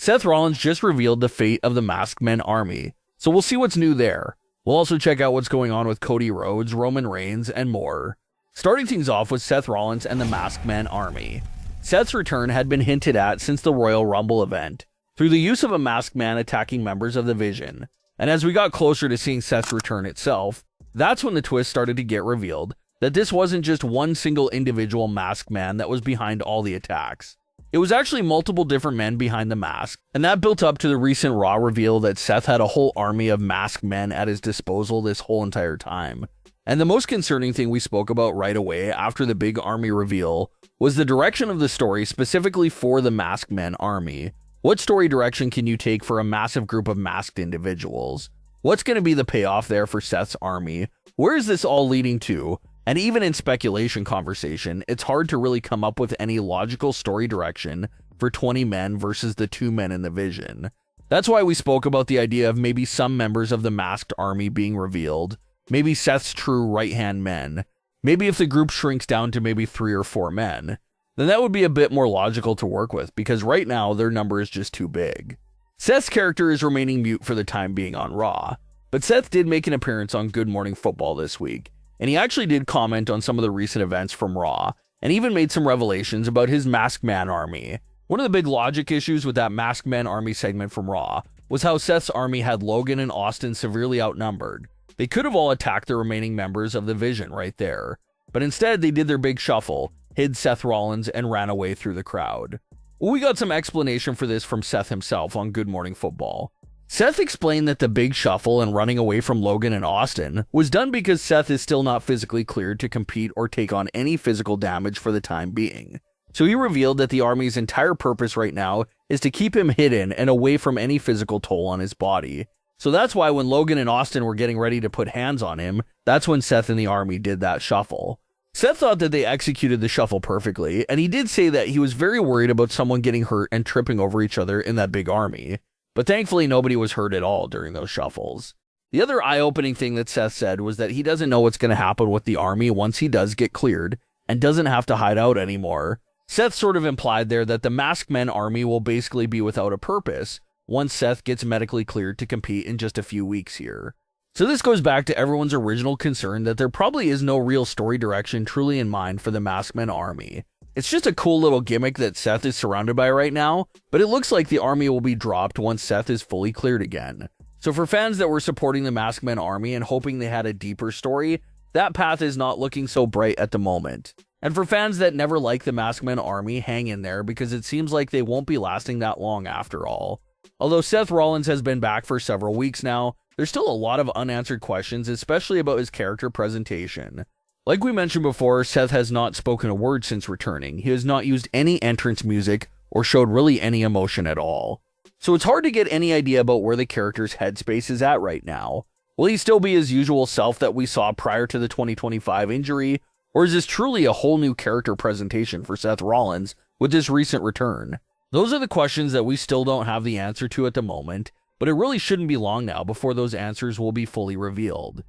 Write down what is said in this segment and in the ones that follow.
Seth Rollins just revealed the fate of the Masked Men Army, so we'll see what's new there. We'll also check out what's going on with Cody Rhodes, Roman Reigns, and more. Starting things off with Seth Rollins and the Masked Men Army. Seth's return had been hinted at since the Royal Rumble event, through the use of a masked man attacking members of the Vision. And as we got closer to seeing Seth's return itself, that's when the twist started to get revealed that this wasn't just one single individual masked man that was behind all the attacks. It was actually multiple different men behind the mask, and that built up to the recent Raw reveal that Seth had a whole army of masked men at his disposal this whole entire time. And the most concerning thing we spoke about right away after the big army reveal was the direction of the story specifically for the Masked Men Army. What story direction can you take for a massive group of masked individuals? What's going to be the payoff there for Seth's army? Where is this all leading to? And even in speculation conversation, it's hard to really come up with any logical story direction for 20 men versus the 2 men in the Vision. That's why we spoke about the idea of maybe some members of the masked army being revealed, maybe Seth's true right-hand men, maybe if the group shrinks down to maybe 3 or 4 men, then that would be a bit more logical to work with, because right now their number is just too big. Seth's character is remaining mute for the time being on Raw, but Seth did make an appearance on Good Morning Football this week, and he actually did comment on some of the recent events from Raw, and even made some revelations about his Masked Man Army. One of the big logic issues with that Masked Man Army segment from Raw was how Seth's army had Logan and Austin severely outnumbered. They could have all attacked the remaining members of the Vision right there, but instead they did their big shuffle, hid Seth Rollins, and ran away through the crowd. Well, we got some explanation for this from Seth himself on Good Morning Football. Seth explained that the big shuffle and running away from Logan and Austin was done because Seth is still not physically cleared to compete or take on any physical damage for the time being. So he revealed that the army's entire purpose right now is to keep him hidden and away from any physical toll on his body. So that's why when Logan and Austin were getting ready to put hands on him, that's when Seth and the army did that shuffle. Seth thought that they executed the shuffle perfectly, and he did say that he was very worried about someone getting hurt and tripping over each other in that big army. But thankfully, nobody was hurt at all during those shuffles. The other eye-opening thing that Seth said was that he doesn't know what's going to happen with the army once he does get cleared and doesn't have to hide out anymore. Seth sort of implied there that the Masked Men Army will basically be without a purpose once Seth gets medically cleared to compete in just a few weeks here. So this goes back to everyone's original concern that there probably is no real story direction truly in mind for the Masked Men Army. It's just a cool little gimmick that Seth is surrounded by right now, but it looks like the army will be dropped once Seth is fully cleared again. So for fans that were supporting the Masked Men Army and hoping they had a deeper story, that path is not looking so bright at the moment. And for fans that never liked the Masked Men Army, hang in there because it seems like they won't be lasting that long after all. Although Seth Rollins has been back for several weeks now, there's still a lot of unanswered questions, especially about his character presentation. Like we mentioned before, Seth has not spoken a word since returning. He has not used any entrance music or showed really any emotion at all. So it's hard to get any idea about where the character's headspace is at right now. Will he still be his usual self that we saw prior to the 2025 injury, or is this truly a whole new character presentation for Seth Rollins with this recent return? Those are the questions that we still don't have the answer to at the moment, but it really shouldn't be long now before those answers will be fully revealed.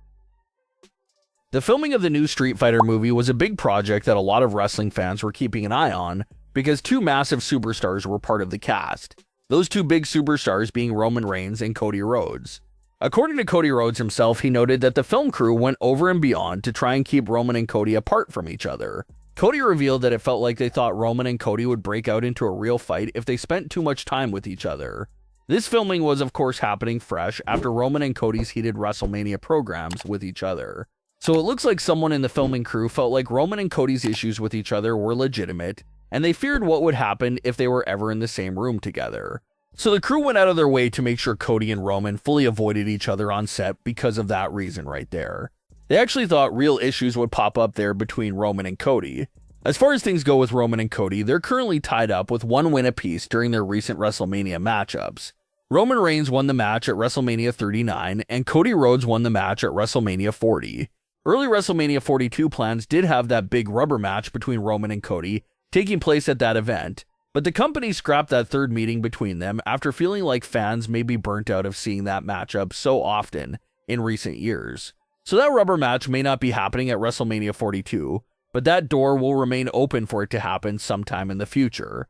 The filming of the new Street Fighter movie was a big project that a lot of wrestling fans were keeping an eye on because 2 massive superstars were part of the cast. Those 2 big superstars being Roman Reigns and Cody Rhodes. According to Cody Rhodes himself, he noted that the film crew went over and beyond to try and keep Roman and Cody apart from each other. Cody revealed that it felt like they thought Roman and Cody would break out into a real fight if they spent too much time with each other. This filming was of course happening fresh after Roman and Cody's heated WrestleMania programs with each other. So it looks like someone in the filming crew felt like Roman and Cody's issues with each other were legitimate, and they feared what would happen if they were ever in the same room together. So the crew went out of their way to make sure Cody and Roman fully avoided each other on set because of that reason right there. They actually thought real issues would pop up there between Roman and Cody. As far as things go with Roman and Cody, they're currently tied up with 1 win apiece during their recent WrestleMania matchups. Roman Reigns won the match at WrestleMania 39, and Cody Rhodes won the match at WrestleMania 40. Early WrestleMania 42 plans did have that big rubber match between Roman and Cody taking place at that event, but the company scrapped that third meeting between them after feeling like fans may be burnt out of seeing that matchup so often in recent years. So that rubber match may not be happening at WrestleMania 42, but that door will remain open for it to happen sometime in the future.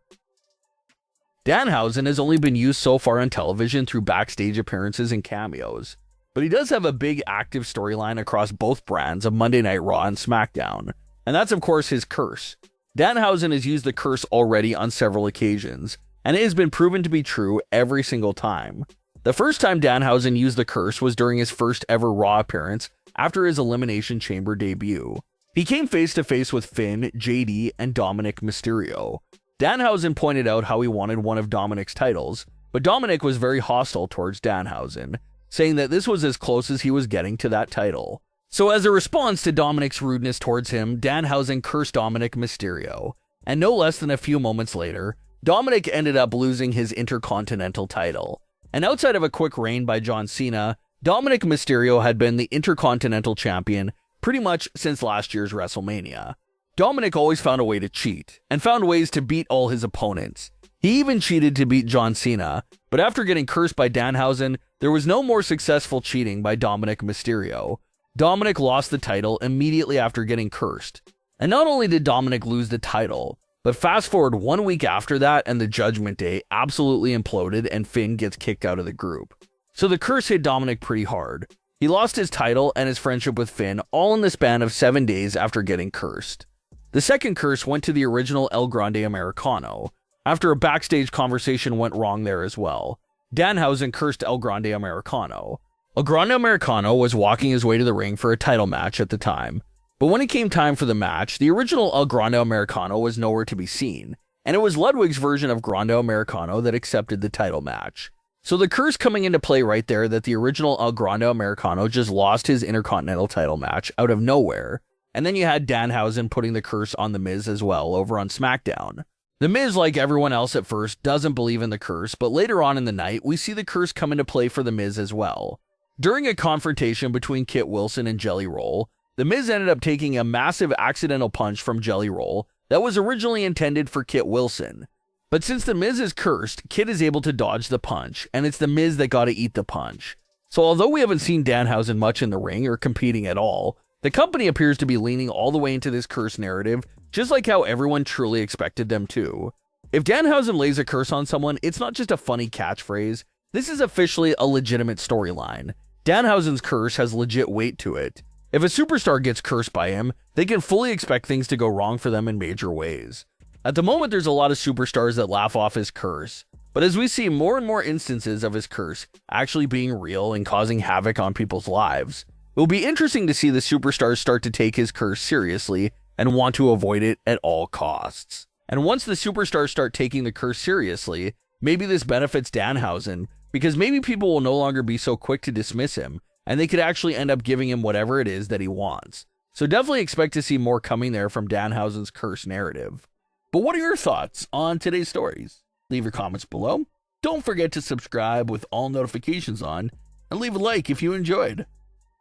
Danhausen has only been used so far on television through backstage appearances and cameos, but he does have a big active storyline across both brands of Monday Night Raw and SmackDown, and that's of course his curse. Danhausen has used the curse already on several occasions, and it has been proven to be true every single time. The first time Danhausen used the curse was during his first ever Raw appearance after his Elimination Chamber debut. He came face to face with Finn, JD, and Dominic Mysterio. Danhausen pointed out how he wanted one of Dominic's titles, but Dominic was very hostile towards Danhausen, saying that this was as close as he was getting to that title. So as a response to Dominic's rudeness towards him, Danhausen cursed Dominic Mysterio, and no less than a few moments later, Dominic ended up losing his Intercontinental title. And outside of a quick reign by John Cena, Dominic Mysterio had been the Intercontinental Champion pretty much since last year's WrestleMania. Dominic always found a way to cheat, and found ways to beat all his opponents. He even cheated to beat John Cena, but after getting cursed by Danhausen, there was no more successful cheating by Dominic Mysterio. Dominic lost the title immediately after getting cursed. And not only did Dominic lose the title, but fast forward 1 week after that and the Judgment Day absolutely imploded and Finn gets kicked out of the group. So the curse hit Dominic pretty hard. He lost his title and his friendship with Finn all in the span of 7 days after getting cursed. The second curse went to the original El Grande Americano, after a backstage conversation went wrong there as well. Danhausen cursed El Grande Americano. El Grande Americano was walking his way to the ring for a title match at the time, but when it came time for the match, the original El Grande Americano was nowhere to be seen, and it was Ludwig's version of Grande Americano that accepted the title match. So the curse coming into play right there that the original El Grande Americano just lost his Intercontinental title match out of nowhere. And then you had Danhausen putting the curse on The Miz as well over on SmackDown. The Miz, like everyone else at first, doesn't believe in the curse, but later on in the night, we see the curse come into play for The Miz as well. During a confrontation between Kit Wilson and Jelly Roll, The Miz ended up taking a massive accidental punch from Jelly Roll that was originally intended for Kit Wilson. But since The Miz is cursed, Kit is able to dodge the punch, and it's The Miz that got to eat the punch. So although we haven't seen Danhausen much in the ring or competing at all, the company appears to be leaning all the way into this curse narrative, just like how everyone truly expected them to. If Danhausen lays a curse on someone, it's not just a funny catchphrase. This is officially a legitimate storyline. Danhausen's curse has legit weight to it. If a superstar gets cursed by him, they can fully expect things to go wrong for them in major ways. At the moment, there's a lot of superstars that laugh off his curse, but as we see more and more instances of his curse actually being real and causing havoc on people's lives, it will be interesting to see the superstars start to take his curse seriously and want to avoid it at all costs. And once the superstars start taking the curse seriously, maybe this benefits Danhausen, because maybe people will no longer be so quick to dismiss him, and they could actually end up giving him whatever it is that he wants. So definitely expect to see more coming there from Danhausen's curse narrative. But what are your thoughts on today's stories? Leave your comments below. Don't forget to subscribe with all notifications on, and leave a like if you enjoyed.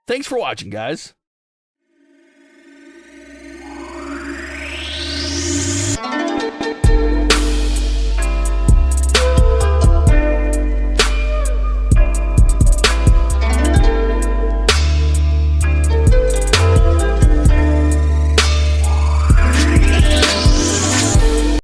Thanks for watching, guys.